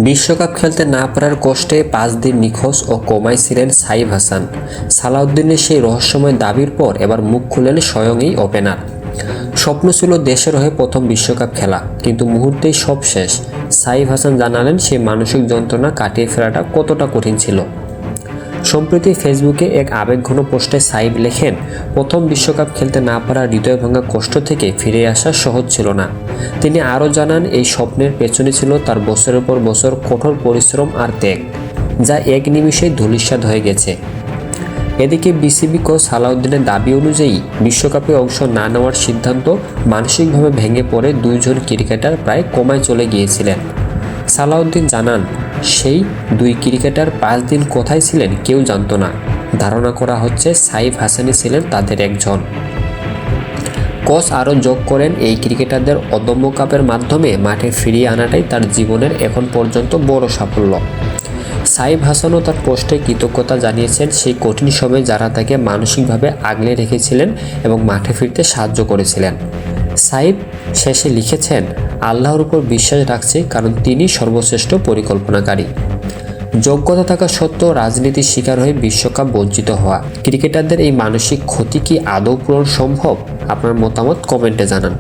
বিশ্বকাপ খেলতে না পারার কষ্টে 5 দিন নিখোঁজ ও কোমায় ছিলেন সাইফ হাসান। সালাউদ্দিনের সেই রহস্যময় দাবির পর এবার মুখ খুললেন স্বয়ং এই ওপেনার। স্বপ্ন ছিল দেশের হয়ে প্রথম বিশ্বকাপ খেলা, কিন্তু মুহূর্তেই সব শেষ। সাইফ হাসান জানালেন সেই মানসিক যন্ত্রণা কাটিয়ে ফেরাটা কতটা কঠিন ছিল। সম্প্রতি ফেসবুকে এক আবেগঘন পোস্টে সাইফ লেখেন, প্রথম বিশ্বকাপ খেলতে না পারা হৃদয় ভাঙা কষ্ট থেকে ফিরে আসা সহজ ছিল না। তিনি আরও জানান, এই স্বপ্নের পেছনে ছিল তার বছরের পর বছর কঠোর পরিশ্রম আর ত্যাগ, যা এক নিমিষেই ধূলিসাৎ হয়ে গেছে। এদিকে বিসিবি কোচ সালাউদ্দিনের দাবি অনুযায়ী বিশ্বকাপে অংশ না নেওয়ার সিদ্ধান্ত মানসিকভাবে ভেঙে পড়ে দুইজন ক্রিকেটার প্রায় কোমায় চলে গিয়েছিলেন। সালাউদ্দিন জানান, সেই দুই ক্রিকেটার 5 দিন কোথায় ছিলেন কেউ জানত না। ধারণা করা হচ্ছে সাইফ হাসানই ছিলেন তাদের একজন। কোচ আরও যোগ করেন, এই ক্রিকেটারদের অদম্য কাপের মাধ্যমে মাঠে ফিরিয়ে আনাটাই তার জীবনের এখন পর্যন্ত বড় সাফল্য। সাইফ হাসানও তার পোস্টে কৃতজ্ঞতা জানিয়েছেন সেই কঠিন সময়ে যারা তাকে মানসিকভাবে আগলে রেখেছিলেন এবং মাঠে ফিরতে সাহায্য করেছিলেন। সাইফ শেষে লিখেছেন, আল্লাহর উপর বিশ্বাস রাখছি, কারণ তিনি সর্বশ্রেষ্ঠ পরিকল্পনাকারী। যোগ্যতা থাকা সত্ত্বেও রাজনীতির শিকার হয়ে বিশ্বকাপ বঞ্চিত হওয়া ক্রিকেটারদের এই মানসিক ক্ষতি কি আদৌ পূরণ সম্ভব? আপনার মতামত কমেন্টে জানান।